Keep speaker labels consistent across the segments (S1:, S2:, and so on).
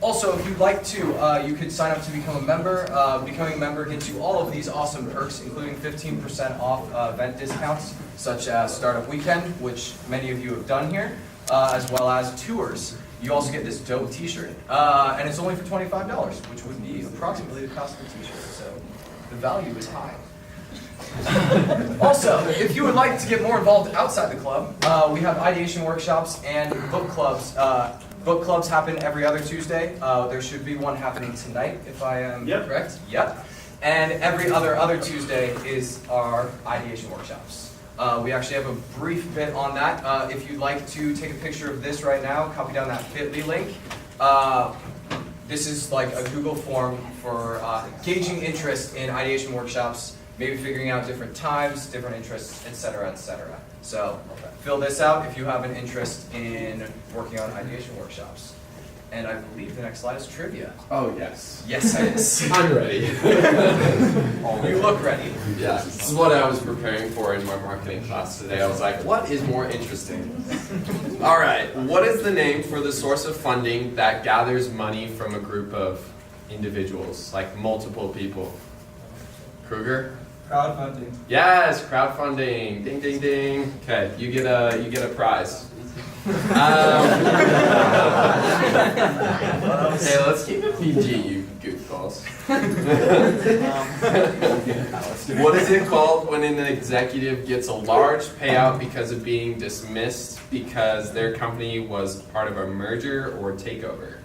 S1: Also, if you'd like to, you could sign up to become a member. Becoming a member gets you all of these awesome perks, including 15% off event discounts, such as Startup Weekend, which many of you have done here, as well as tours. You also get this dope t-shirt, and it's only for $25, which would be approximately the cost of the t-shirt, so the value is high. Also, if you would like to get more involved outside the club, we have ideation workshops and book clubs. Book clubs happen every other Tuesday. There should be one happening tonight, if I am correct. Yep. And every other Tuesday is our ideation workshops. We actually have a brief bit on that. If you'd like to take a picture of this right now, copy down that bit.ly link. This is like a Google form for gauging interest in ideation workshops, maybe figuring out different times, different interests, etc., etc. So fill this out if you have an interest in working on ideation workshops. And I believe the next slide is trivia.
S2: Oh, yes.
S1: Yes, it is.
S2: I'm ready.
S1: You look ready.
S2: Yeah, this is what I was preparing for in my marketing class today. I was like, what is more interesting? All right, what is the name for the source of funding that gathers money from a group of individuals, like multiple people? Kruger?
S3: Crowdfunding.
S2: Yes, crowdfunding. Ding, ding, ding. Okay, you get a prize. Okay, let's keep it PG, you goofballs. What is it called when an executive gets a large payout because of being dismissed because their company was part of a merger or takeover?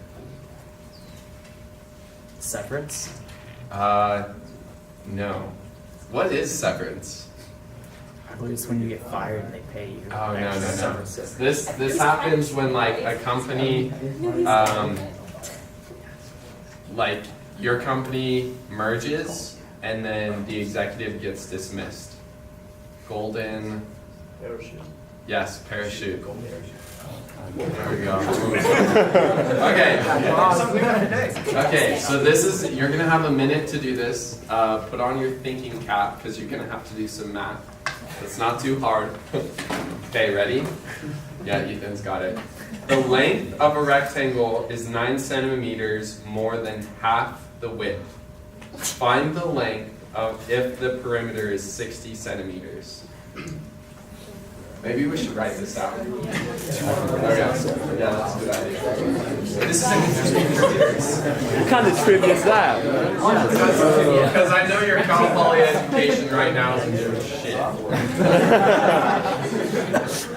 S4: Severance?
S2: No. What is severance?
S4: I believe it's when you get fired and they pay you.
S2: Oh, no. This happens when like a company, like your company merges and then the executive gets dismissed. Golden.
S3: Parachute.
S2: Yes, parachute.
S1: Golden parachute.
S2: There we go. Okay, so this is, you're going to have a minute to do this. Put on your thinking cap because you're going to have to do some math. It's not too hard. Okay, ready? Yeah, Ethan's got it. The length of a rectangle is 9 centimeters more than half the width. Find the length of if the perimeter is 60 centimeters. Maybe we should write this out. Okay. Yeah, that's a good idea.
S1: This is an interesting trivia.
S4: What kind of trivia is that?
S2: Because I know your Cal Poly education right now isn't doing shit.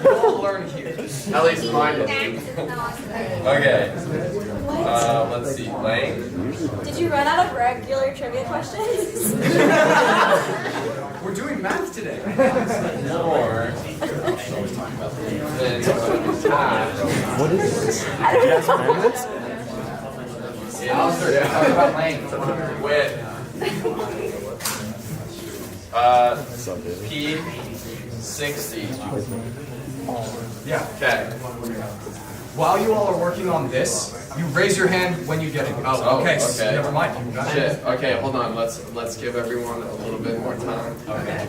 S1: We'll learn here.
S2: At least mine is. Okay. Let's see. Length.
S5: Did you run out of regular trivia questions?
S1: We're doing math today.
S2: More than half.
S4: What is this?
S5: I don't know.
S2: Width. P 60.
S1: Yeah.
S2: Okay.
S1: While you all are working on this, you raise your hand when you get it. Oh, okay. So
S2: Okay.
S1: never mind. You got it.
S2: Shit. Okay, hold on. Let's give everyone a little bit more time. Okay.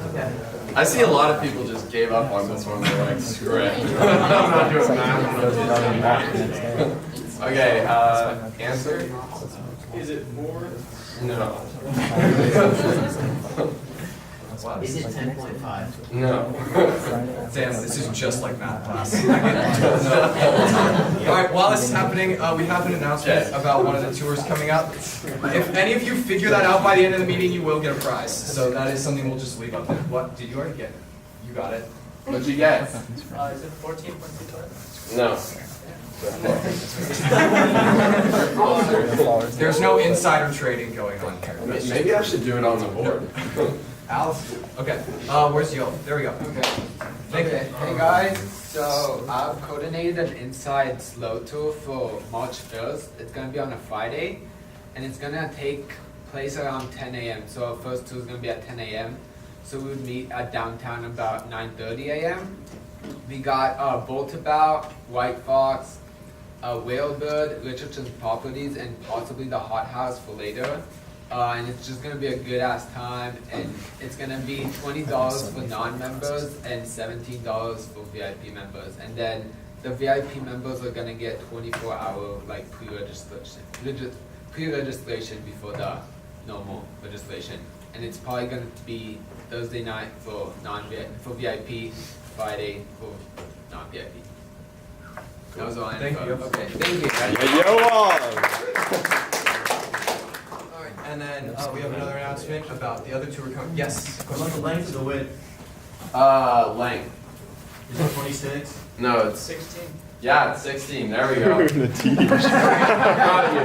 S2: I see a lot of people just gave up on this one. They're like, screw it. I'm not doing math. Okay. Answer.
S3: Is it more?
S2: No.
S6: Is it 10.5?
S2: No.
S1: Damn, this is just like math class. All right, while this is happening, we have an announcement about one of the tours coming up. If any of you figure that out by the end of the meeting, you will get a prize. So that is something we'll just leave up there. What? Did you already get it? You got it?
S2: What'd you get?
S3: Is it 14.25?
S2: No.
S1: There's no insider trading going on here.
S2: Maybe I should do it on the board.
S1: Alice? Okay. Where's Yo? There we go. Okay. Thank you.
S7: Hey guys, so I've coordinated an inside slow tour for March 1st. It's going to be on a Friday and it's going to take place around 10 a.m. So our first tour is going to be at 10 a.m. So we would meet at downtown about 9:30 a.m. We got Boltabout, White Fox, Whalebird, Richardson Properties, and possibly the Hot House for later. And it's just going to be a good ass time, and it's going to be $20 for non-members and $17 for VIP members. And then the VIP members are gonna get 24-hour like pre-registration before the normal registration, and it's probably gonna be Thursday night for VIP, Friday for non-VIP. That was all I had.
S1: Thank you.
S7: Okay, thank you.
S1: Alright, and then we have another announcement about the other two are coming. Yes.
S6: What's the length of the width?
S2: Length.
S6: Is it 26?
S2: No, it's
S3: 16.
S2: yeah, it's 16. There we go. Proud of you.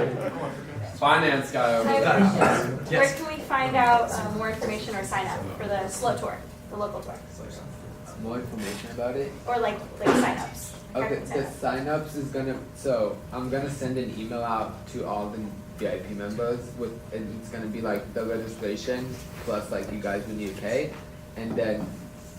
S2: Finance guy over
S5: I have a
S2: there.
S5: question.
S1: Yes.
S5: Where can we find out more information or sign up for the slow tour, the local tour?
S7: More information about it.
S5: Or like sign-ups?
S7: Okay,
S5: Sign
S7: the
S5: up.
S7: sign-ups is I'm gonna send an email out to all the VIP members and it's gonna be like the registration plus like you guys when you pay, and then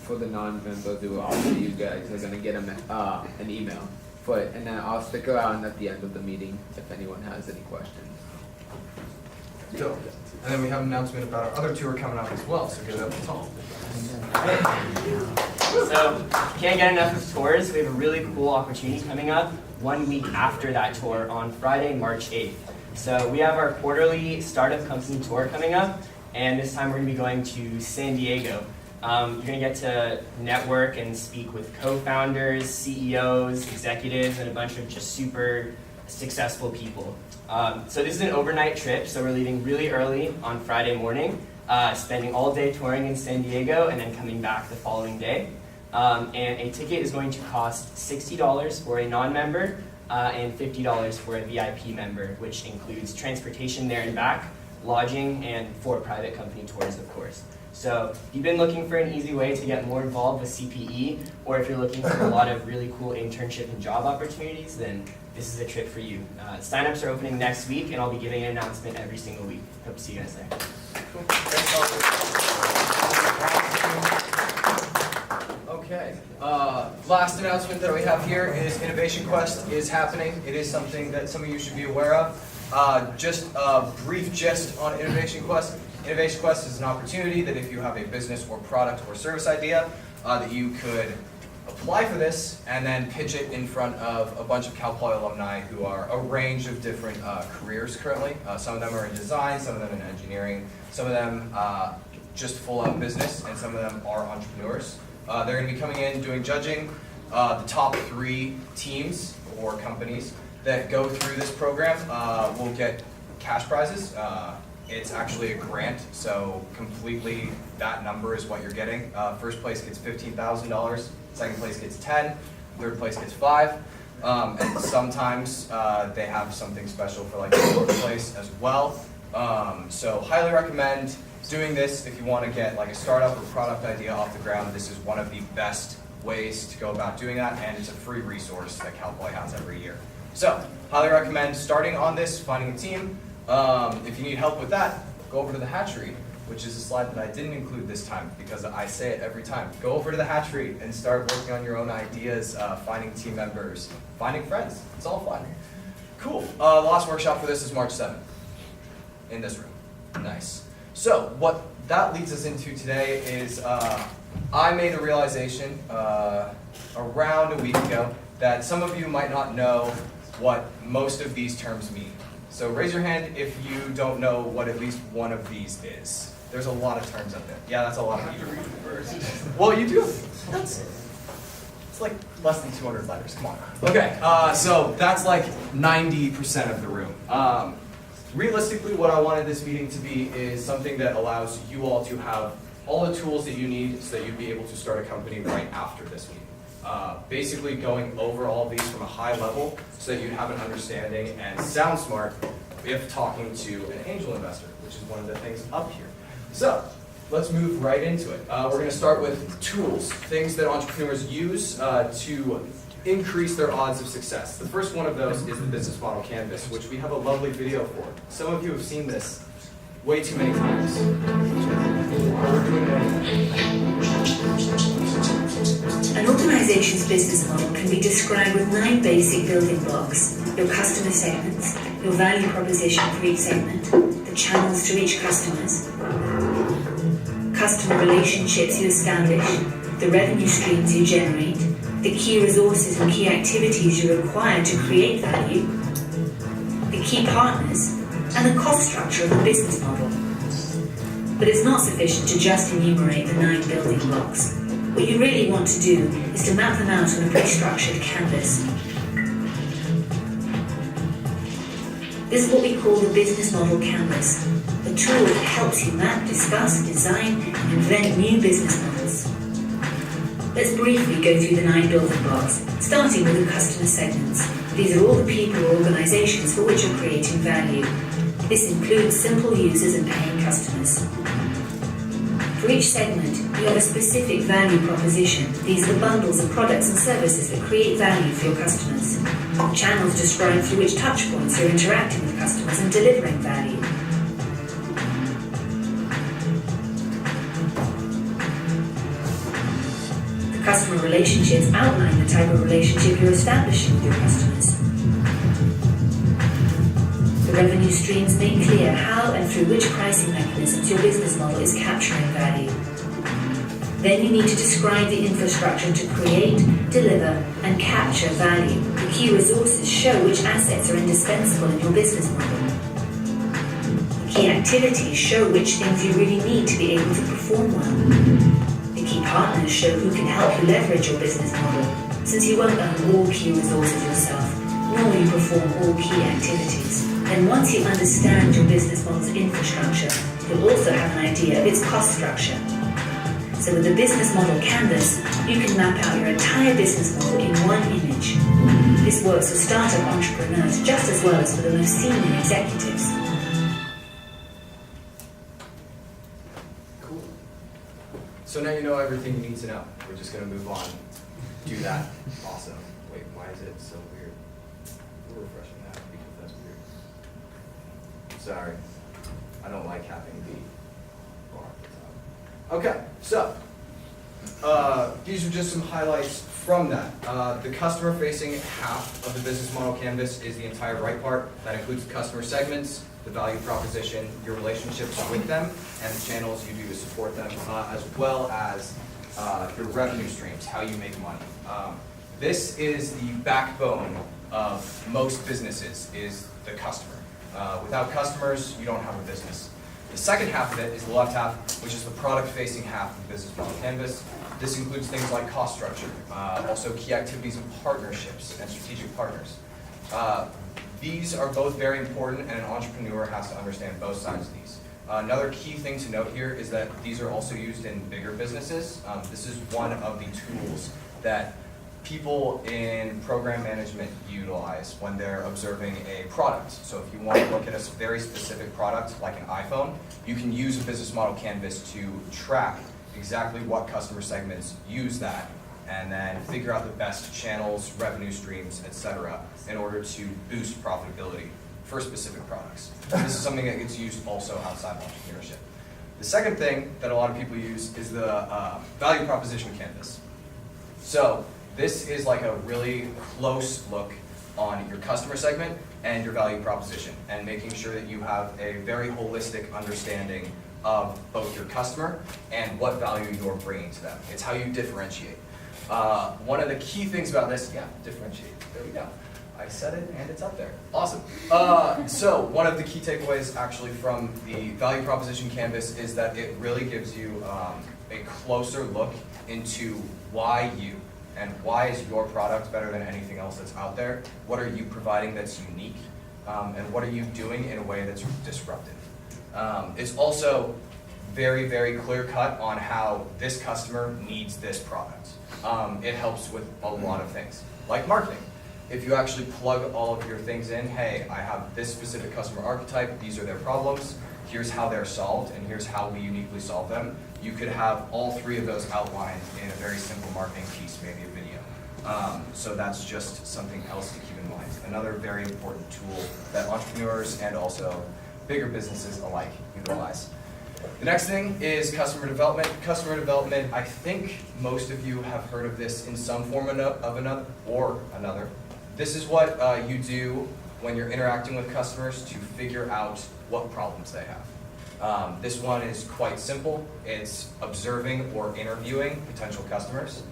S7: for the non-members who are also you guys are gonna get an email for it, and then I'll stick around at the end of the meeting if anyone has any questions.
S1: Dope. And then we have an announcement about our other two are coming up as well, so get it up to Tom.
S8: So, can't get enough of tours. We have a really cool opportunity coming up 1 week after that tour on Friday, March 8th. So we have our quarterly startup company tour coming up, and this time we're going to be going to San Diego. You're going to get to network and speak with co-founders, CEOs, executives, and a bunch of just super successful people. So this is an overnight trip, so we're leaving really early on Friday morning, spending all day touring in San Diego, and then coming back the following day. And a ticket is going to cost $60 for a non-member and $50 for a VIP member, which includes transportation there and back, lodging, and 4 private company tours, of course. So if you've been looking for an easy way to get more involved with CPE, or if you're looking for a lot of really cool internship and job opportunities, then this is a trip for you. Signups are opening next week, and I'll be giving an announcement every single week. Hope to see you guys there.
S1: Cool. Thanks, Oliver. Okay. Last announcement that we have here is Innovation Quest is happening. It is something that some of you should be aware of. Just a brief gist on Innovation Quest. Innovation Quest is an opportunity that if you have a business or product or service idea, that you could apply for this and then pitch it in front of a bunch of Cal Poly alumni who are a range of different careers currently. Some of them are in design, some of them in engineering, some of them just full-out business, and some of them are entrepreneurs. They're going to be coming in doing judging. The top 3 teams or companies that go through this program will get cash prizes. It's actually a grant, so completely that number is what you're getting. First place gets $15,000, second place gets 10, third place gets 5, and sometimes they have something special for like the fourth place as well. So highly recommend doing this if you want to get like a startup or product idea off the ground. This is one of the best ways to go about doing that, and it's a free resource that Cal Poly has every year. So highly recommend starting on this, finding a team. If you need help with that, go over to the hatchery, which is a slide that I didn't include this time because I say it every time. Go over to the hatchery and start working on your own ideas, finding team members, finding friends. It's all fun. Cool. The last workshop for this is March 7th in this room. Nice. So what that leads us into today is I made a realization around a week ago that some of you might not know what most of these terms mean. So raise your hand if you don't know what at least one of these is. There's a lot of terms out there. Yeah, that's a lot of people. Well, you do. It's like less than 200 letters. Come on. Okay, so that's like 90% of the room. Realistically, what I wanted this meeting to be is something that allows you all to have all the tools that you need so that you'd be able to start a company right after this meeting. Basically going over all of these from a high level so that you have an understanding and sound smart if talking to an angel investor, which is one of the things up here. So let's move right into it. We're going to start with tools, things that entrepreneurs use to increase their odds of success. The first one of those is the business model canvas, which we have a lovely video for. Some of you have seen this way too many times.
S9: An organization's business model can be described with 9 basic building blocks: your customer segments, your value proposition for each segment, the channels to reach customers, customer relationships you establish, the revenue streams you generate, the key resources and key activities you require to create value, the key partners, and the cost structure of the business model. But it's not sufficient to just enumerate the 9 building blocks. What you really want to do is to map them out on a pre-structured canvas. This is what we call the business model canvas, a tool that helps you map, discuss, design, and invent new business models. Let's briefly go through the 9 building blocks, starting with the customer segments. These are all the people or organizations for which you're creating value. This includes simple users and paying customers. For each segment, you have a specific value proposition. These are the bundles of products and services that create value for your customers. The channels describe through which touchpoints you're interacting with customers and delivering value. The customer relationships outline the type of relationship you're establishing with your customers. The revenue streams make clear how and through which pricing mechanisms your business model is capturing value. Then you need to describe the infrastructure to create, deliver, and capture value. The key resources show which assets are indispensable in your business model. The key activities show which things you really need to be able to perform well. The key partners show who can help you leverage your business model, since you won't own all key resources yourself, nor will you perform all key activities. And once you understand your business model's infrastructure, you'll also have an idea of its cost structure. So with the business model canvas, you can map out your entire business model in one image. This works for startup entrepreneurs just as well as for the most senior executives.
S1: Cool. So now you know everything you need to know. We're just going to move on. Do that. Awesome. Wait, why is it so weird? We're refreshing that because that's weird. Sorry. I don't like having the bar at the top. Okay, so these are just some highlights from that. The customer-facing half of the business model canvas is the entire right part. That includes the customer segments, the value proposition, your relationships with them, and the channels you do to support them, as well as your revenue streams, how you make money. This is the backbone of most businesses, is the customer. Without customers, you don't have a business. The second half of it is the left half, which is the product-facing half of the business model canvas. This includes things like cost structure, also key activities and partnerships and strategic partners. These are both very important, and an entrepreneur has to understand both sides of these. Another key thing to note here is that these are also used in bigger businesses. This is one of the tools that people in program management utilize when they're observing a product. So if you want to look at a very specific product, like an iPhone, you can use a business model canvas to track exactly what customer segments use that, and then figure out the best channels, revenue streams, etc., in order to boost profitability for specific products. This is something that gets used also outside of entrepreneurship. The second thing that a lot of people use is the value proposition canvas. So this is like a really close look on your customer segment and your value proposition, and making sure that you have a very holistic understanding of both your customer and what value you're bringing to them. It's how you differentiate. One of the key things about this, differentiate, there we go. I said it and it's up there. Awesome. So one of the key takeaways actually from the value proposition canvas is that it really gives you a closer look into why you, and why is your product better than anything else that's out there? What are you providing that's unique? And what are you doing in a way that's disruptive? It's also very, very clear cut on how this customer needs this product. It helps with a lot of things, like marketing. If you actually plug all of your things in, hey, I have this specific customer archetype, these are their problems, here's how they're solved, and here's how we uniquely solve them. You could have all three of those outlined in a very simple marketing piece, maybe a video. So that's just something else to keep in mind. Another very important tool that entrepreneurs and also bigger businesses alike utilize. The next thing is customer development. Customer development, I think most of you have heard of this in some form of another. This is what you do when you're interacting with customers to figure out what problems they have. This one is quite simple. It's observing or interviewing potential customers.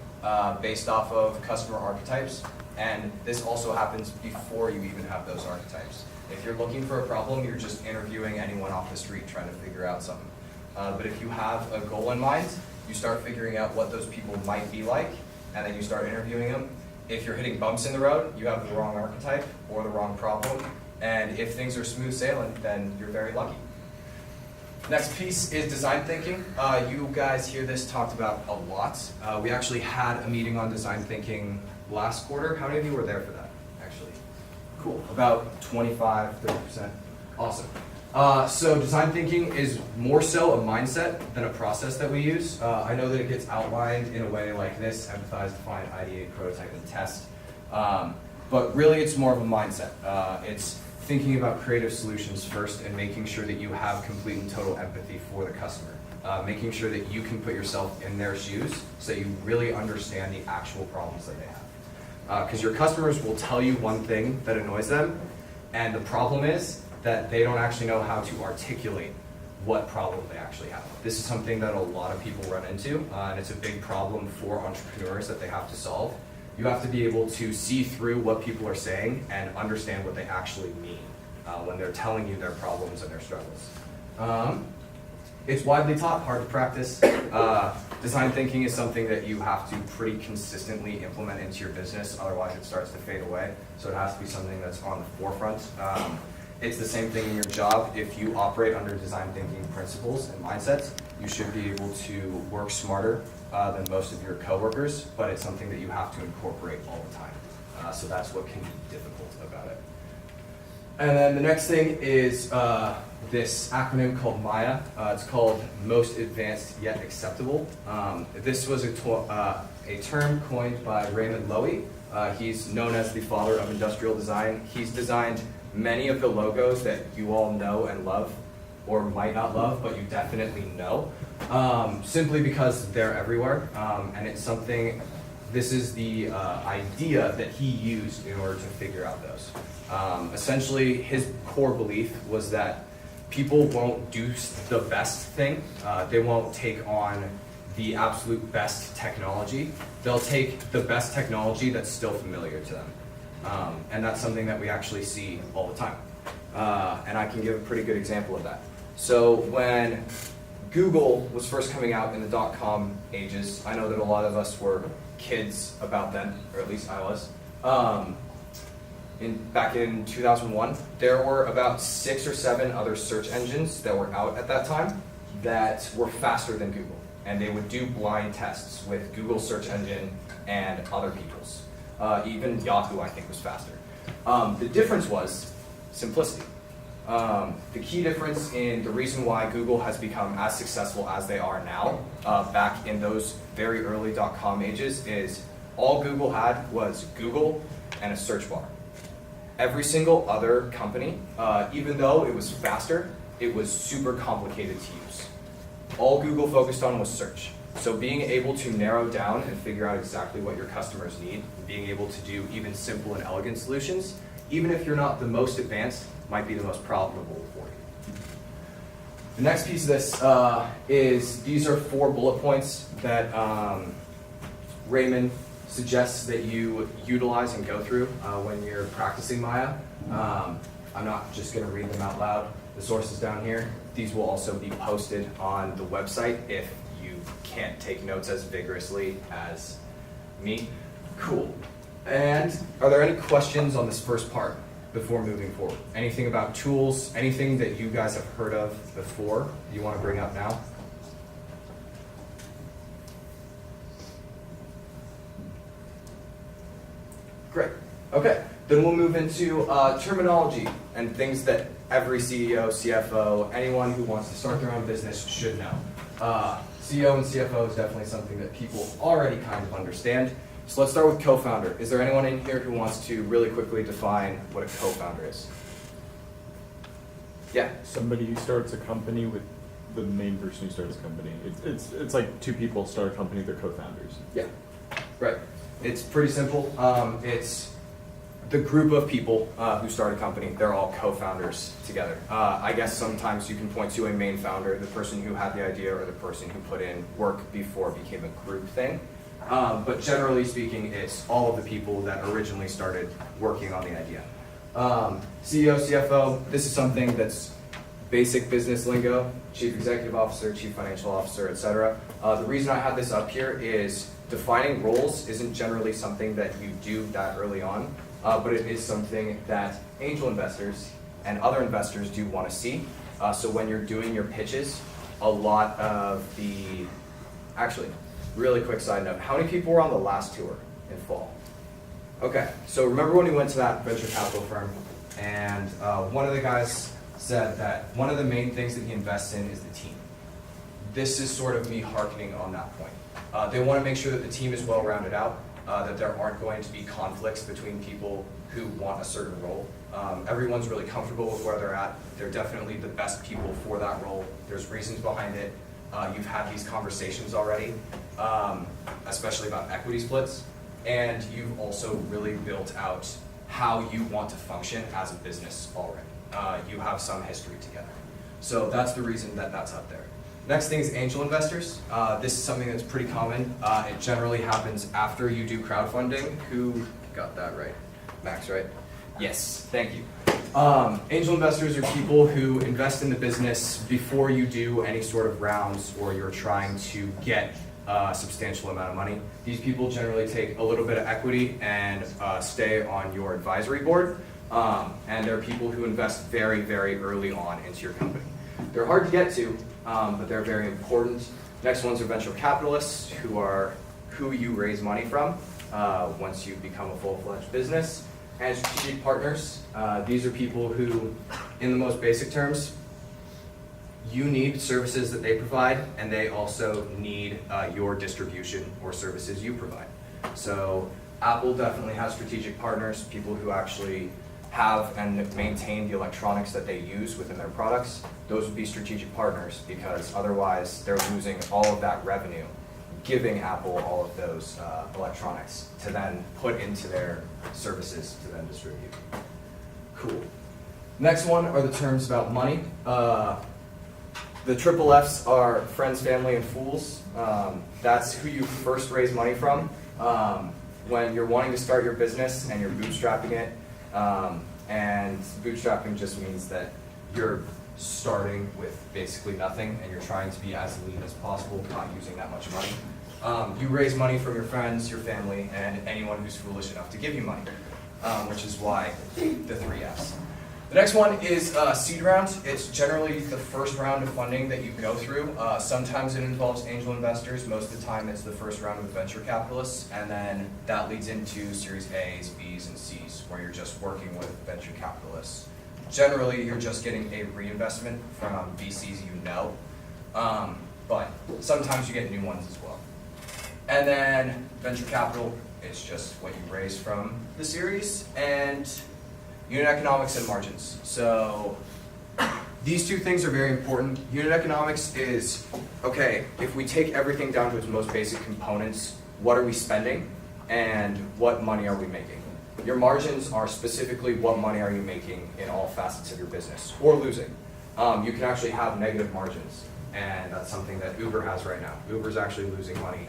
S1: based off of customer archetypes, and this also happens before you even have those archetypes. If you're looking for a problem, you're just interviewing anyone off the street trying to figure out something. But if you have a goal in mind, you start figuring out what those people might be like, and then you start interviewing them. If you're hitting bumps in the road, you have the wrong archetype or the wrong problem, and if things are smooth sailing, then you're very lucky. Next piece is design thinking. You guys hear this talked about a lot. We actually had a meeting on design thinking last quarter. How many of you were there for that, actually? Cool, about 25, 30%. Awesome. So design thinking is more so a mindset than a process that we use. I know that it gets outlined in a way like this: empathize, define, ideate, prototype, and test. But really it's more of a mindset. It's thinking about creative solutions first and making sure that you have complete and total empathy for the customer. Making sure that you can put yourself in their shoes so that you really understand the actual problems that they have. Because your customers will tell you one thing that annoys them, and the problem is that they don't actually know how to articulate what problem they actually have. This is something that a lot of people run into, and it's a big problem for entrepreneurs that they have to solve. You have to be able to see through what people are saying and understand what they actually mean when they're telling you their problems and their struggles. It's widely taught, hard to practice. Design thinking is something that you have to pretty consistently implement into your business, otherwise it starts to fade away. So it has to be something that's on the forefront. It's the same thing in your job. If you operate under design thinking principles and mindsets, you should be able to work smarter than most of your coworkers, but it's something that you have to incorporate all the time. So that's what can be difficult about it. And then the next thing is this acronym called MAYA. It's called Most Advanced Yet Acceptable. This was a term coined by Raymond Loewy. He's known as the father of industrial design. He's designed many of the logos that you all know and love, or might not love, but you definitely know, simply because they're everywhere. And it's something, this is the idea that he used in order to figure out those. Essentially, his core belief was that people won't do the best thing. They won't take on the absolute best technology. They'll take the best technology that's still familiar to them. And that's something that we actually see all the time. And I can give a pretty good example of that. So when Google was first coming out in the .com ages, I know that a lot of us were kids about then, or at least I was. Back in 2001, there were about 6 or 7 other search engines that were out at that time that were faster than Google. And they would do blind tests with Google search engine and other people's. Even Yahoo, I think, was faster. The difference was simplicity. The key difference in the reason why Google has become as successful as they are now, back in those very early .com ages, is all Google had was Google and a search bar. Every single other company, even though it was faster, it was super complicated to use. All Google focused on was search. So being able to narrow down and figure out exactly what your customers need, being able to do even simple and elegant solutions, even if you're not the most advanced, might be the most profitable for you. The next piece of this is, these are 4 bullet points that Raymond suggests that you utilize and go through when you're practicing Maya. I'm not just going to read them out loud. The source is down here. These will also be posted on the website if you can't take notes as vigorously as me. Cool. And are there any questions on this first part before moving forward? Anything about tools, anything that you guys have heard of before you want to bring up now? Great. Okay. Then we'll move into terminology and things that every CEO, CFO, anyone who wants to start their own business should know. CEO and CFO is definitely something that people already kind of understand. So let's start with co-founder. Is there anyone in here who wants to really quickly define what a co-founder is? Yeah.
S10: Somebody who starts a company with the main person who starts a company. It's like 2 people start a company, they're co-founders.
S1: Yeah, right. It's pretty simple. It's the group of people who start a company, they're all co-founders together. I guess sometimes you can point to a main founder, the person who had the idea or the person who put in work before it became a group thing. But generally speaking, it's all of the people that originally started working on the idea. CEO, CFO, this is something that's basic business lingo, chief executive officer, chief financial officer, etc. The reason I have this up here is defining roles isn't generally something that you do that early on, but it is something that angel investors and other investors do want to see. So when you're doing your pitches, a lot of the, actually, really quick side note, how many people were on the last tour in fall? Okay, so remember when we went to that venture capital firm, and one of the guys said that one of the main things that he invests in is the team. This is sort of me hearkening on that point. They want to make sure that the team is well rounded out, that there aren't going to be conflicts between people who want a certain role. Everyone's really comfortable with where they're at. They're definitely the best people for that role. There's reasons behind it. You've had these conversations already, especially about equity splits, and you've also really built out how you want to function as a business already. You have some history together. So that's the reason that that's up there. Next thing is angel investors. This is something that's pretty common. It generally happens after you do crowdfunding. Who got that right? Max, right? Yes, thank you. Angel investors are people who invest in the business before you do any sort of rounds or you're trying to get a substantial amount of money. These people generally take a little bit of equity and stay on your advisory board. And they're people who invest very, very early on into your company. They're hard to get to, but they're very important. Next ones are venture capitalists, who are who you raise money from once you become a full-fledged business. And strategic partners, these are people who, in the most basic terms, you need services that they provide, and they also need your distribution or services you provide. So Apple definitely has strategic partners, people who actually have and maintain the electronics that they use within their products. Those would be strategic partners, because otherwise they're losing all of that revenue, giving Apple all of those electronics to then put into their services to then distribute. Cool. Next one are the terms about money. The triple F's are friends, family, and fools. That's who you first raise money from. When you're wanting to start your business and you're bootstrapping it, and bootstrapping just means that you're starting with basically nothing and you're trying to be as lean as possible, not using that much money. You raise money from your friends, your family, and anyone who's foolish enough to give you money, which is why the 3 F's. The next one is seed round. It's generally the first round of funding that you go through. Sometimes it involves angel investors. Most of the time it's the first round with venture capitalists, and then that leads into Series A's, B's, and C's, where you're just working with venture capitalists. Generally, you're just getting a reinvestment from VCs you know, but sometimes you get new ones as well. And then venture capital, it's just what you raise from the series, and unit economics and margins. So these two things are very important. Unit economics is, okay, if we take everything down to its most basic components, what are we spending and what money are we making? Your margins are specifically what money are you making in all facets of your business, or losing. You can actually have negative margins, and that's something that Uber has right now. Uber's actually losing money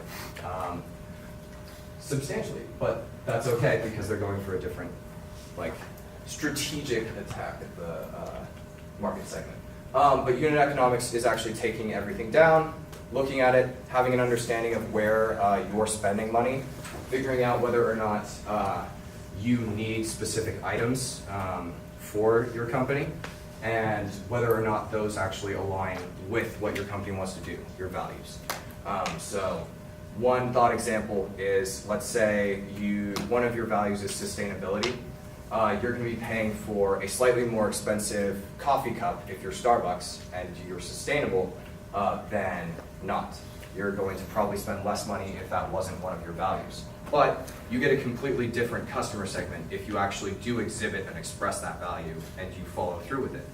S1: substantially, but that's okay because they're going for a different, strategic attack at the market segment. But unit economics is actually taking everything down, looking at it, having an understanding of where you're spending money, figuring out whether or not you need specific items for your company, and whether or not those actually align with what your company wants to do, your values. So one thought example is, let's say one of your values is sustainability. You're going to be paying for a slightly more expensive coffee cup if you're Starbucks and you're sustainable than not. You're going to probably spend less money if that wasn't one of your values. But you get a completely different customer segment if you actually do exhibit and express that value and you follow through with it.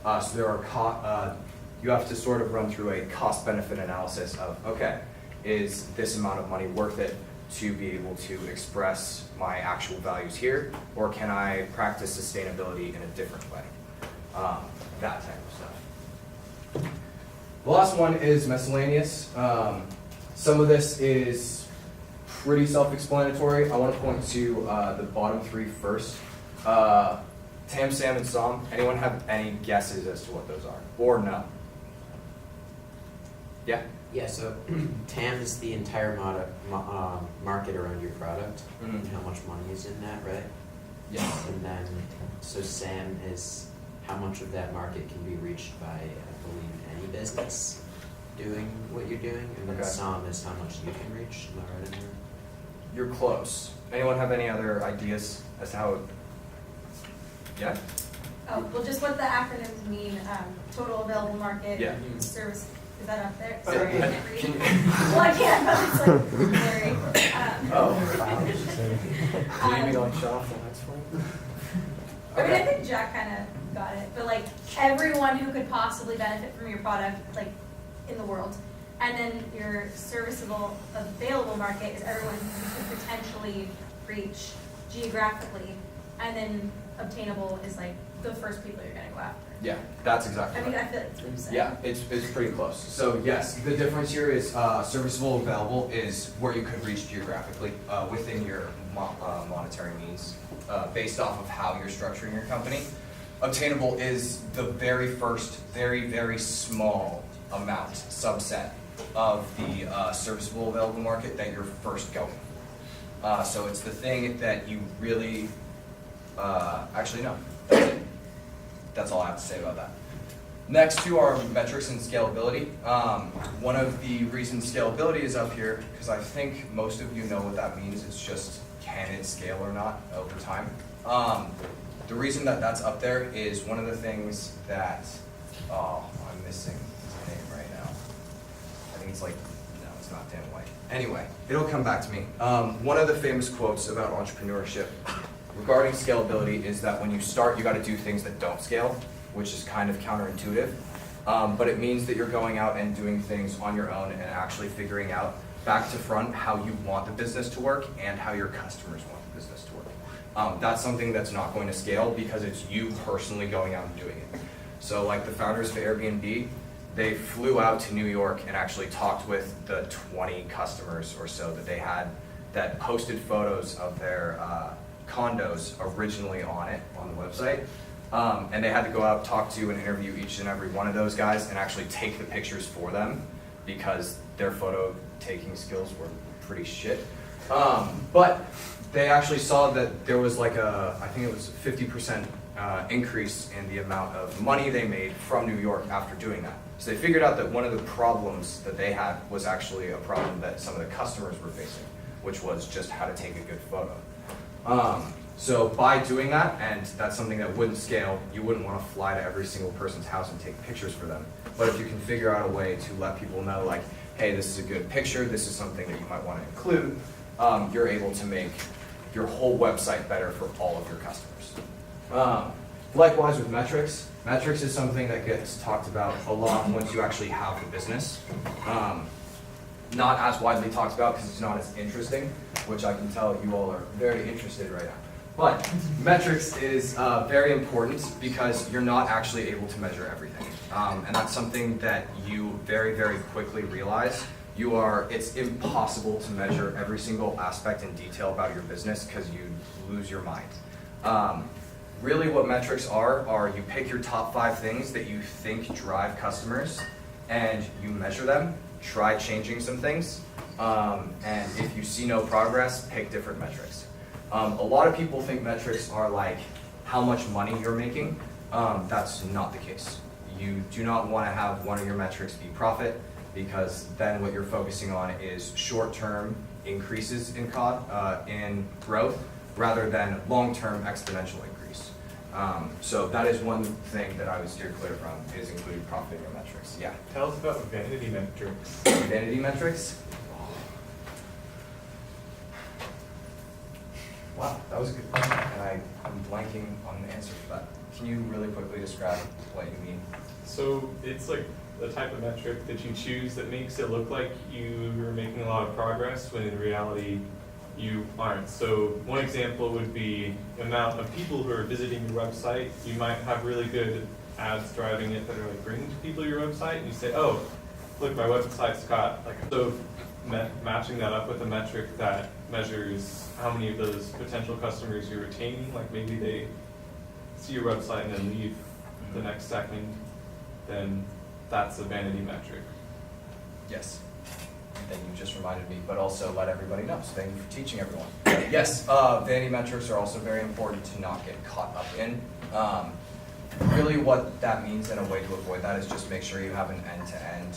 S1: So there are you have to sort of run through a cost-benefit analysis of, okay, is this amount of money worth it to be able to express my actual values here, or can I practice sustainability in a different way? That type of stuff. The last one is miscellaneous. Some of this is pretty self-explanatory. I want to point to the bottom three first. Tam, Sam, and Som. Anyone have any guesses as to what those are? Or no? Yeah?
S11: Yeah, so TAM is the entire market around your product and how much money is in that, right?
S1: Yes.
S11: And then, so SAM is how much of that market can be reached by, I believe, any business doing what you're doing, and then
S1: Okay.
S11: SOM is how much you can reach. Am I right in there?
S1: You're close. Anyone have any other ideas as to how it... Yeah?
S5: Oh, well, just what the acronyms mean, total available market.
S1: Yeah.
S5: Service, is that up there?
S1: Yeah.
S5: Sorry, I can't read.
S1: Can you-
S5: Well, I can, but it's like blurry.
S1: Leaving on shelf, that's fine.
S5: I mean, I think Jack kind of got it, but like everyone who could possibly benefit from your product, like in the world. And then your serviceable available market is everyone who could potentially reach geographically. And then obtainable is like the first people you're gonna go after.
S1: Yeah, that's exactly
S5: I mean,
S1: right.
S5: I feel like that's what I'm saying.
S1: Yeah, it's pretty close. So yes, the difference here is serviceable available is where you could reach geographically within your monetary means based off of how you're structuring your company. Obtainable is the very first, very, very small amount, subset of the serviceable available market that you're first going. So it's the thing that you really, actually no, that's it. That's all I have to say about that. Next to our metrics and scalability. One of the reasons scalability is up here, because I think most of you know what that means. It's just, can it scale or not over time? The reason that that's up there is one of the things that, oh, I'm missing his name right now. I think it's like, no, it's not Dan White. Anyway, it'll come back to me. One of the famous quotes about entrepreneurship regarding scalability is that when you start, you got to do things that don't scale, which is kind of counterintuitive. But it means that you're going out and doing things on your own and actually figuring out back to front how you want the business to work and how your customers want the business to work. That's something that's not going to scale because it's you personally going out and doing it. So like the founders of Airbnb, they flew out to New York and actually talked with the 20 customers or so that they had that posted photos of their condos originally on it, on the website. And they had to go out, talk to and interview each and every one of those guys and actually take the pictures for them because their photo taking skills were pretty shit. But they actually saw that there was like I think it was 50% increase in the amount of money they made from New York after doing that. So they figured out that one of the problems that they had was actually a problem that some of the customers were facing, which was just how to take a good photo. So by doing that, and that's something that wouldn't scale, you wouldn't want to fly to every single person's house and take pictures for them. But if you can figure out a way to let people know, like, hey, this is a good picture, this is something that you might want to include, you're able to make your whole website better for all of your customers. Likewise with metrics. Metrics is something that gets talked about a lot once you actually have the business. Not as widely talked about because it's not as interesting, which I can tell you all are very interested right now. But metrics is very important because you're not actually able to measure everything. And that's something that you very, very quickly realize. It's impossible to measure every single aspect and detail about your business because you lose your mind. Really what metrics are you pick your top 5 things that you think drive customers and you measure them, try changing some things, and if you see no progress, pick different metrics. A lot of people think metrics are like how much money you're making. That's not the case. You do not want to have one of your metrics be profit because then what you're focusing on is short-term increases in growth rather than long-term exponential increase. So that is one thing that I would steer clear from is including profit in your metrics. Yeah.
S10: Tell us about vanity metrics.
S1: Vanity metrics? Wow, that was a good question, and I'm blanking on the answer for that. Can you really quickly describe what you mean?
S3: So it's like a type of metric that you choose that makes it look like you're making a lot of progress when in reality you aren't. So one example would be the amount of people who are visiting your website. You might have really good ads driving it that are like bringing people to your website, and you say, oh, look, my website's got like, so matching that up with a metric that measures how many of those potential customers you're retaining, like maybe they see your website and then leave the next second, then that's a vanity metric.
S1: Yes. Then you just reminded me, but also let everybody know. So thank you for teaching everyone. Yes, vanity metrics are also very important to not get caught up in. Really what that means, and a way to avoid that, is just make sure you have an end-to-end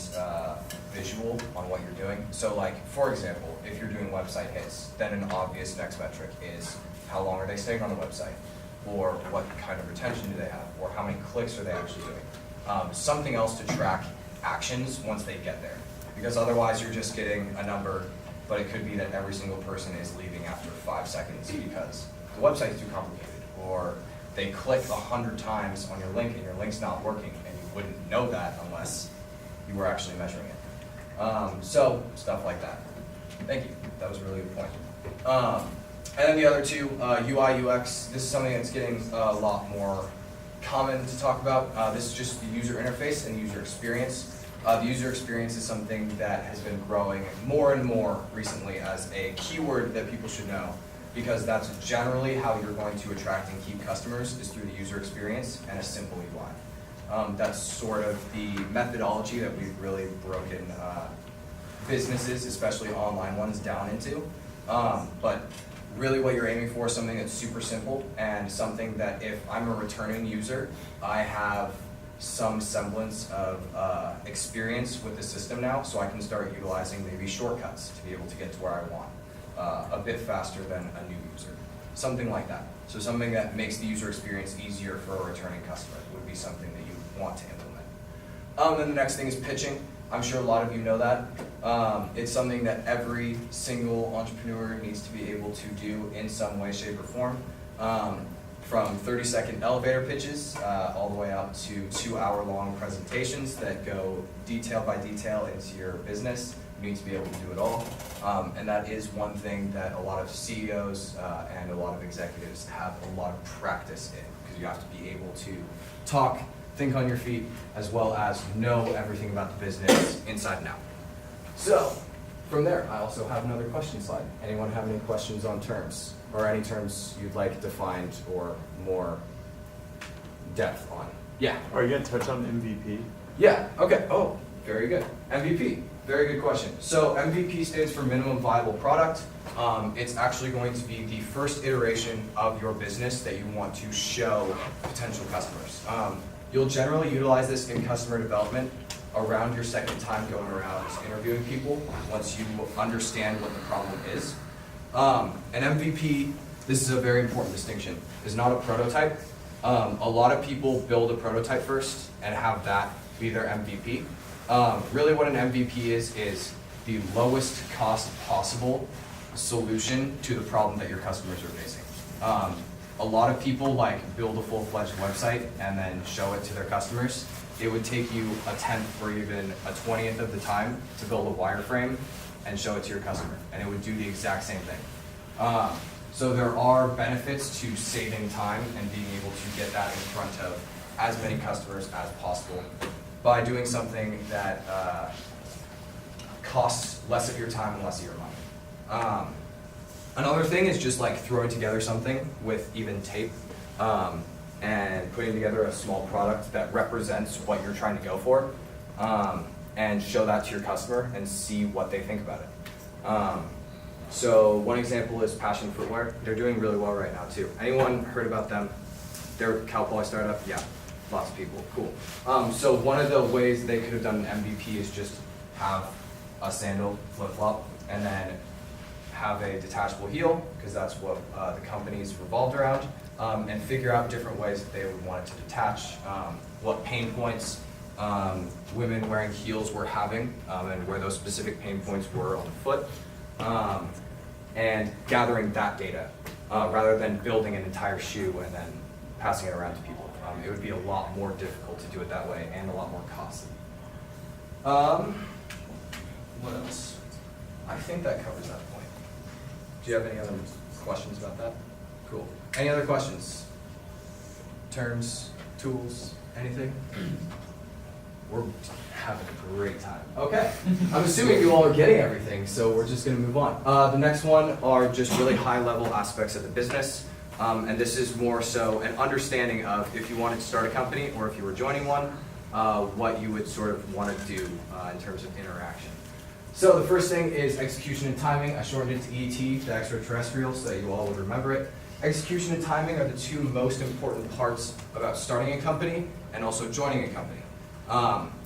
S1: visual on what you're doing. So like, for example, if you're doing website hits, then an obvious next metric is how long are they staying on the website? Or what kind of retention do they have? Or how many clicks are they actually doing? Something else to track actions once they get there. Because otherwise you're just getting a number, but it could be that every single person is leaving after 5 seconds because the website's too complicated, or they click 100 times on your link and your link's not working, and you wouldn't know that unless you were actually measuring it. So stuff like that. Thank you. That was a really good point. And then the other two, UI, UX. This is something that's getting a lot more common to talk about. This is just the user interface and user experience. The user experience is something that has been growing more and more recently as a keyword that people should know, because that's generally how you're going to attract and keep customers, is through the user experience and a simple UI. That's sort of the methodology that we've really broken businesses, especially online ones, down into. But really what you're aiming for is something that's super simple, and something that if I'm a returning user, I have some semblance of experience with the system now, so I can start utilizing maybe shortcuts to be able to get to where I want a bit faster than a new user. Something like that. So something that makes the user experience easier for a returning customer would be something that you want to implement. Then the next thing is pitching. I'm sure a lot of you know that. It's something that every single entrepreneur needs to be able to do in some way, shape, or form. From 30-second elevator pitches all the way out to 2-hour-long presentations that go detail by detail into your business. You need to be able to do it all. And that is one thing that a lot of CEOs and a lot of executives have a lot of practice in, because you have to be able to talk, think on your feet, as well as know everything about the business inside and out. So, from there, I also have another question slide. Anyone have any questions on terms? Or any terms you'd like defined or more depth on? Yeah.
S10: Are you going to touch on MVP?
S1: Yeah, okay. Oh, very good. MVP, very good question. So MVP stands for minimum viable product. It's actually going to be the first iteration of your business that you want to show potential customers. You'll generally utilize this in customer development around your second time going around interviewing people, once you understand what the problem is. An MVP, this is a very important distinction, is not a prototype. A lot of people build a prototype first and have that be their MVP. Really what an MVP is the lowest cost possible solution to the problem that your customers are facing. A lot of people build a full-fledged website and then show it to their customers. It would take you a 10th or even a 20th of the time to build a wireframe and show it to your customer, and it would do the exact same thing. So there are benefits to saving time and being able to get that in front of as many customers as possible by doing something that costs less of your time and less of your money. Another thing is just throwing together something with even tape and putting together a small product that represents what you're trying to go for, and show that to your customer and see what they think about it. So one example is Passion Footwear. They're doing really well right now too. Anyone heard about them? They're a cowboy startup? Yeah, lots of people, cool. So one of the ways they could have done an MVP is just have a sandal flip-flop and then have a detachable heel, because that's what the company's revolved around, and figure out different ways that they would want it to detach, what pain points women wearing heels were having, and where those specific pain points were on the foot, and gathering that data rather than building an entire shoe and then passing it around to people. It would be a lot more difficult to do it that way and a lot more costly. What else? I think that covers that point. Do you have any other questions about that? Cool. Any other questions? Terms, tools, anything? We're having a great time. Okay. I'm assuming you all are getting everything, so we're just going to move on. The next one are just really high-level aspects of the business. And this is more so an understanding of if you wanted to start a company or if you were joining one, what you would sort of want to do in terms of interaction. So the first thing is execution and timing. I shortened it to ET, the extraterrestrial, so that you all would remember it. Execution and timing are the two most important parts about starting a company and also joining a company.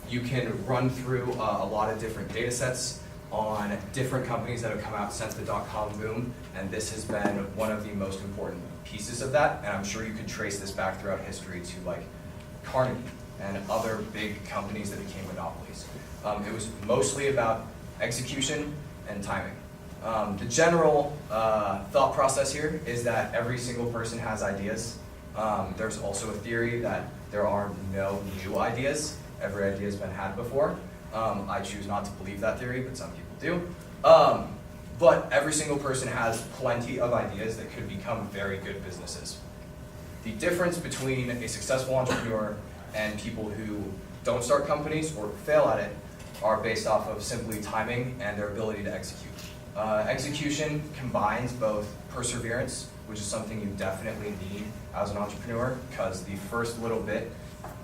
S1: You can run through a lot of different data sets on different companies that have come out since the dot-com boom, and this has been one of the most important pieces of that, and I'm sure you could trace this back throughout history to like Carnegie and other big companies that became monopolies. It was mostly about execution and timing. The general thought process here is that every single person has ideas. There's also a theory that there are no new ideas. Every idea has been had before. I choose not to believe that theory, but some people do. But every single person has plenty of ideas that could become very good businesses. The difference between a successful entrepreneur and people who don't start companies or fail at it are based off of simply timing and their ability to execute. Execution combines both perseverance, which is something you definitely need as an entrepreneur, because the first little bit,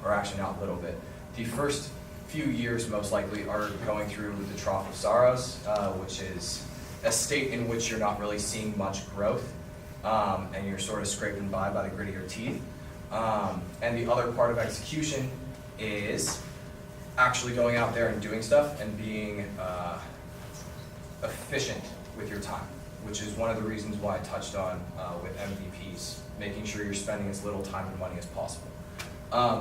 S1: or actually not little bit, the first few years most likely are going through the trough of sorrows, which is a state in which you're not really seeing much growth, and you're sort of scraping by the grit of your teeth. And the other part of execution is actually going out there and doing stuff and being efficient with your time, which is one of the reasons why I touched on with MVPs, making sure you're spending as little time and money as possible.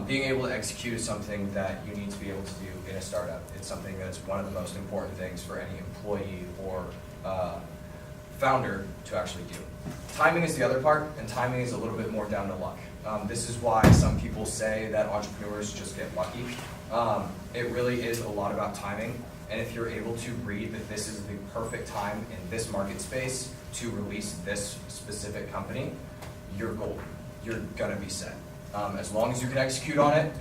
S1: Being able to execute is something that you need to be able to do in a startup. It's something that's one of the most important things for any employee or founder to actually do. Timing is the other part, and timing is a little bit more down to luck. This is why some people say that entrepreneurs just get lucky. It really is a lot about timing, and if you're able to read that this is the perfect time in this market space to release this specific company, you're golden. You're gonna be set. As long as you can execute on it,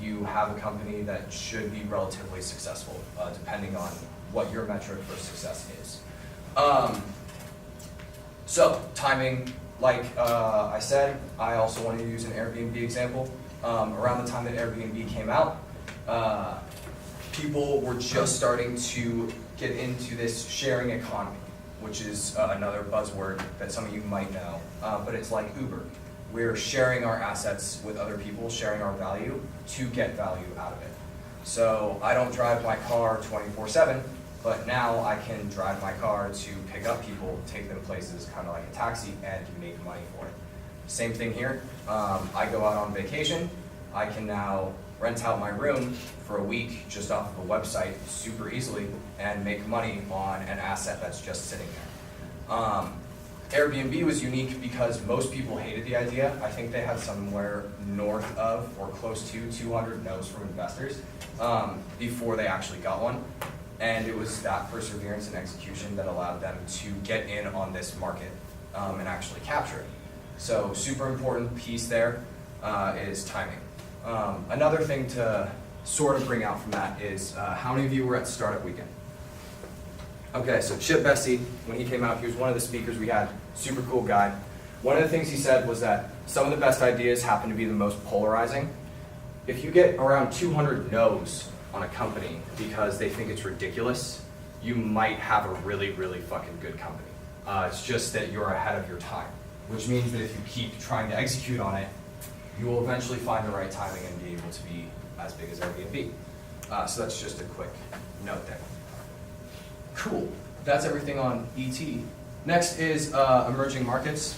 S1: you have a company that should be relatively successful, depending on what your metric for success is. So, timing, like I said, I also wanted to use an Airbnb example. Around the time that Airbnb came out, people were just starting to get into this sharing economy, which is another buzzword that some of you might know, but it's like Uber. We're sharing our assets with other people, sharing our value to get value out of it. So I don't drive my car 24/7, but now I can drive my car to pick up people, take them places, kind of like a taxi, and make money for it. Same thing here. I go out on vacation. I can now rent out my room for a week just off of a website super easily and make money on an asset that's just sitting there. Airbnb was unique because most people hated the idea. I think they had somewhere north of or close to 200 no's from investors before they actually got one. And it was that perseverance and execution that allowed them to get in on this market and actually capture it. So super important piece there is timing. Another thing to sort of bring out from that is how many of you were at Startup Weekend? Okay, so Chip Bessie, when he came out, he was one of the speakers we had, super cool guy. One of the things he said was that some of the best ideas happen to be the most polarizing. If you get around 200 no's on a company because they think it's ridiculous, you might have a really, really fucking good company. It's just that you're ahead of your time, which means that if you keep trying to execute on it, you will eventually find the right timing and be able to be as big as Airbnb. So that's just a quick note there. Cool. That's everything on ET. Next is emerging markets.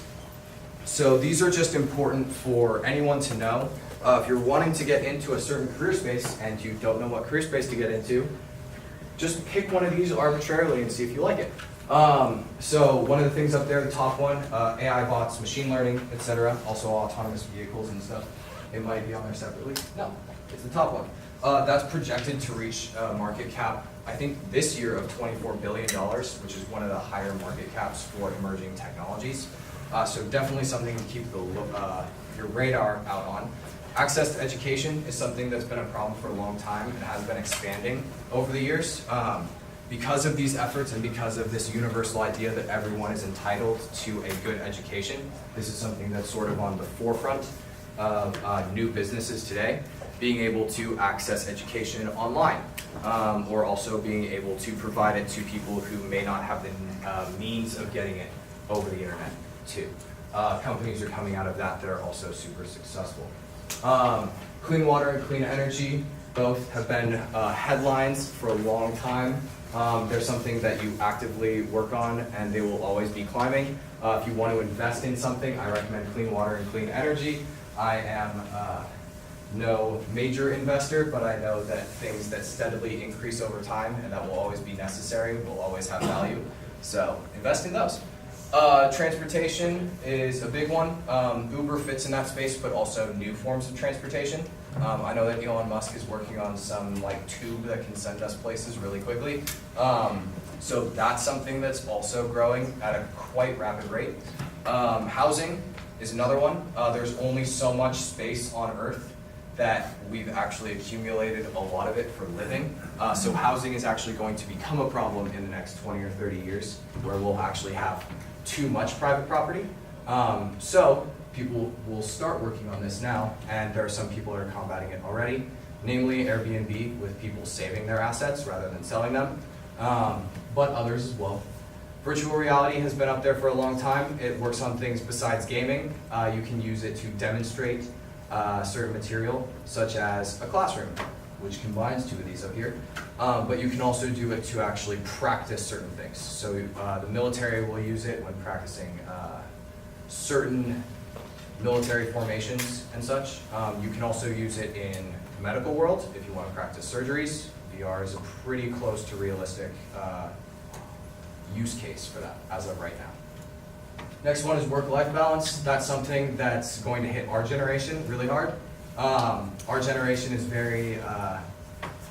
S1: So these are just important for anyone to know. If you're wanting to get into a certain career space and you don't know what career space to get into, just pick one of these arbitrarily and see if you like it. So one of the things up there, the top one, AI bots, machine learning, etc. Also autonomous vehicles and stuff. It might be on there separately. No, it's the top one. That's projected to reach a market cap, I think this year, of $24 billion, which is one of the higher market caps for emerging technologies. So definitely something to keep your radar out Access to education is something that's been a problem for a long time and has been expanding over the years. Because of these efforts and because of this universal idea that everyone is entitled to a good education, this is something that's sort of on the forefront of new businesses today, being able to access education online, or also being able to provide it to people who may not have the means of getting it over the internet too. Companies are coming out of that are also super successful. Clean water and clean energy both have been headlines for a long time. They're something that you actively work on and they will always be climbing. If you want to invest in something, I recommend clean water and clean energy. I am no major investor, but I know that things that steadily increase over time and that will always be necessary will always have value. So invest in those. Transportation is a big one. Uber fits in that space, but also new forms of transportation. I know that Elon Musk is working on some like tube that can send us places really quickly. So that's something that's also growing at a quite rapid rate. Housing is another one. There's only so much space on Earth that we've actually accumulated a lot of it for living. So housing is actually going to become a problem in the next 20 or 30 years where we'll actually have too much private property. So people will start working on this now, and there are some people that are combating it already, namely Airbnb, with people saving their assets rather than selling them, but others as well. Virtual reality has been up there for a long time. It works on things besides gaming. You can use it to demonstrate certain material, such as a classroom, which combines two of these up here. But you can also do it to actually practice certain things. So the military will use it when practicing certain military formations and such. You can also use it in the medical world if you want to practice surgeries. VR is a pretty close to realistic use case for that as of right now. Next one is work-life balance. That's something that's going to hit our generation really hard. Our generation is very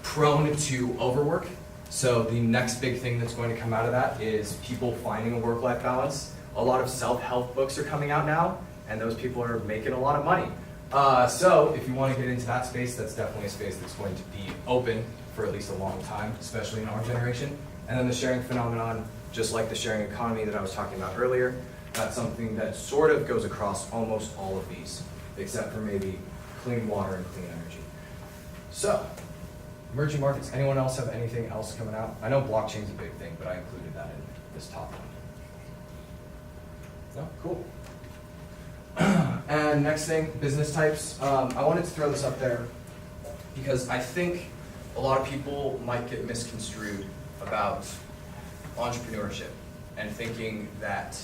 S1: prone to overwork. So the next big thing that's going to come out of that is people finding a work-life balance. A lot of self-help books are coming out now, and those people are making a lot of money. So if you want to get into that space, that's definitely a space that's going to be open for at least a long time, especially in our generation. And then the sharing phenomenon, just like the sharing economy that I was talking about earlier, that's something that sort of goes across almost all of these, except for maybe clean water and clean energy. So, emerging markets. Anyone else have anything else coming out? I know blockchain's a big thing, but I included that in this top one. No? Cool. And next thing, business types. I wanted to throw this up there because I think a lot of people might get misconstrued about entrepreneurship and thinking that,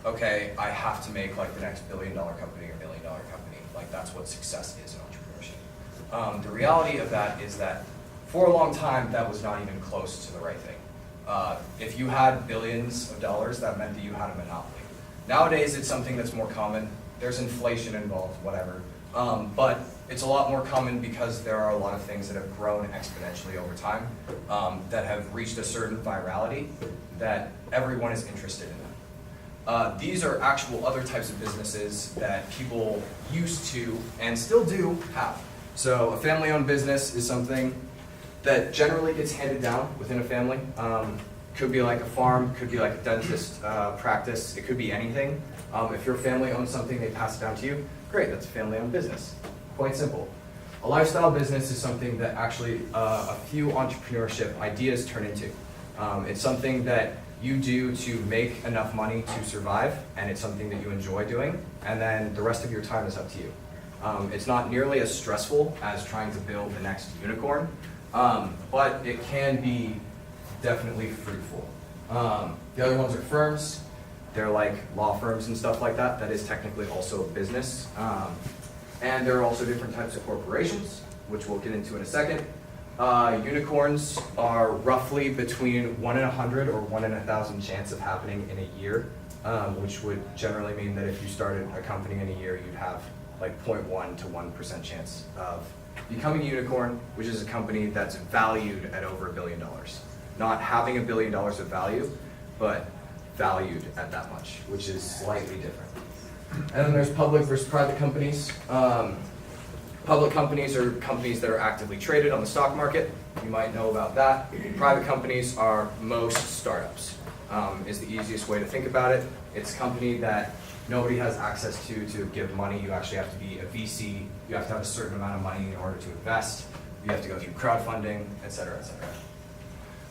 S1: okay, I have to make like the next billion-dollar company or million-dollar company. Like that's what success is in entrepreneurship. The reality of that is that for a long time, that was not even close to the right thing. If you had billions of dollars, that meant that you had a monopoly. Nowadays, it's something that's more common. There's inflation involved, whatever. But it's a lot more common because there are a lot of things that have grown exponentially over time that have reached a certain virality that everyone is interested in them. These are actual other types of businesses that people used to and still do have. So a family-owned business is something that generally gets handed down within a family. Could be like a farm, could be like a dentist practice, it could be anything. If your family owns something, they pass it down to you, great, that's a family-owned business. Quite simple. A lifestyle business is something that actually a few entrepreneurship ideas turn into. It's something that you do to make enough money to survive, and it's something that you enjoy doing, and then the rest of your time is up to you. It's not nearly as stressful as trying to build the next unicorn, but it can be definitely fruitful. The other ones are firms. They're like law firms and stuff like that. That is technically also a business. And there are also different types of corporations, which we'll get into in a second. Unicorns are roughly between 1 in 100 or 1 in 1,000 chance of happening in a year, which would generally mean that if you started a company in a year, you'd have like 0.1 to 1% chance of becoming a unicorn, which is a company that's valued at over $1 billion. Not having $1 billion of value, but valued at that much, which is slightly different. And then there's public versus private companies. Public companies are companies that are actively traded on the stock market. You might know about that. Private companies are most startups, is the easiest way to think about it. It's a company that nobody has access to give money. You actually have to be a VC. You have to have a certain amount of money in order to invest. You have to go through crowdfunding, et cetera, et cetera.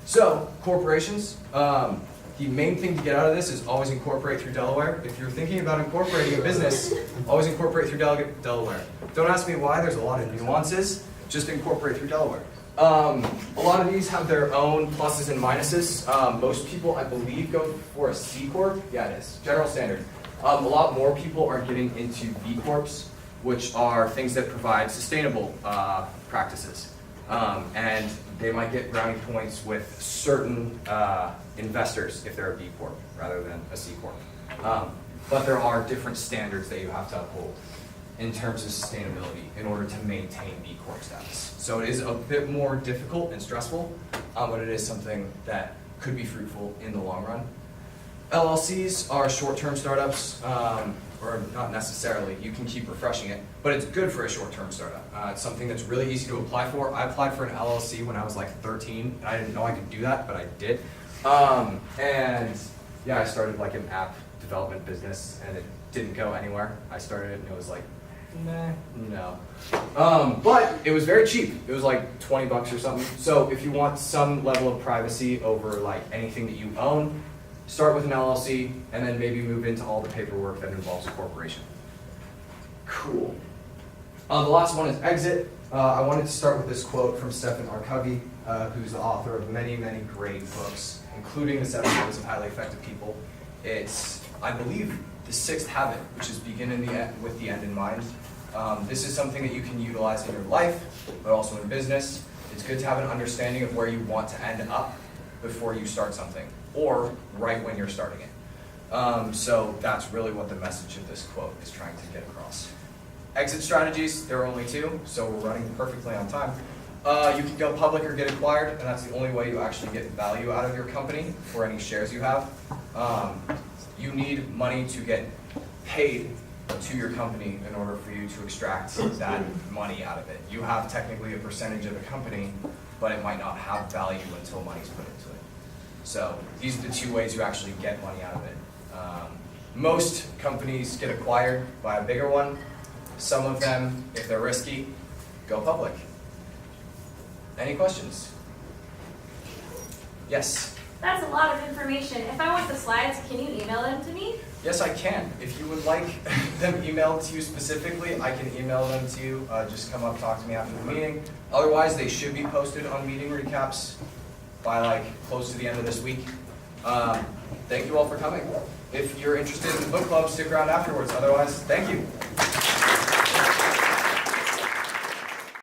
S1: So, corporations, the main thing to get out of this is always incorporate through Delaware. If you're thinking about incorporating a business, always incorporate through Delaware. Don't ask me why, there's a lot of nuances, just incorporate through Delaware. A lot of these have their own pluses and minuses. Most people, I believe, go for a C Corp. Yeah, it is, general standard. A lot more people are getting into B Corps, which are things that provide sustainable practices. And they might get brownie points with certain investors if they're a B Corp rather than a C Corp. But there are different standards that you have to uphold in terms of sustainability in order to maintain B Corp status. So it is a bit more difficult and stressful, but it is something that could be fruitful in the long run. LLCs are short-term startups, or not necessarily, you can keep refreshing it, but it's good for a short-term startup. It's something that's really easy to apply for. I applied for an LLC when I was like 13, and I didn't know I could do that, but I did. And yeah, I started like an app development business, and it didn't go anywhere. I started it, and it was like, nah, no. But it was very cheap. It was like 20 bucks or something. So if you want some level of privacy over like anything that you own, start with an LLC, and then maybe move into all the paperwork that involves a corporation. Cool. The last one is exit. I wanted to start with this quote from Stephen R. Covey, who's the author of many, many great books, including The 7 Habits of Highly Effective People. It's, I believe, the 6th habit, which is begin in the end, with the end in mind. This is something that you can utilize in your life, but also in business. It's good to have an understanding of where you want to end up before you start something, or right when you're starting it. So that's really what the message of this quote is trying to get across. Exit strategies, there are only 2, so we're running perfectly on time. You can go public or get acquired, and that's the only way you actually get value out of your company for any shares you have. You need money to get paid to your company in order for you to extract that money out of it. You have technically a percentage of the company, but it might not have value until money's put into it. So these are the 2 ways you actually get money out of it. Most companies get acquired by a bigger one. Some of them, if they're risky, go public. Any questions? Yes?
S5: That's a lot of information. If I want the slides, can you email them to me?
S1: Yes, I can. If you would like them emailed to you specifically, I can email them to you. Just come up, talk to me after the meeting. Otherwise, they should be posted on meeting recaps by like close to the end of this week. Thank you all for coming. If you're interested in the book club, stick around afterwards. Otherwise, thank you.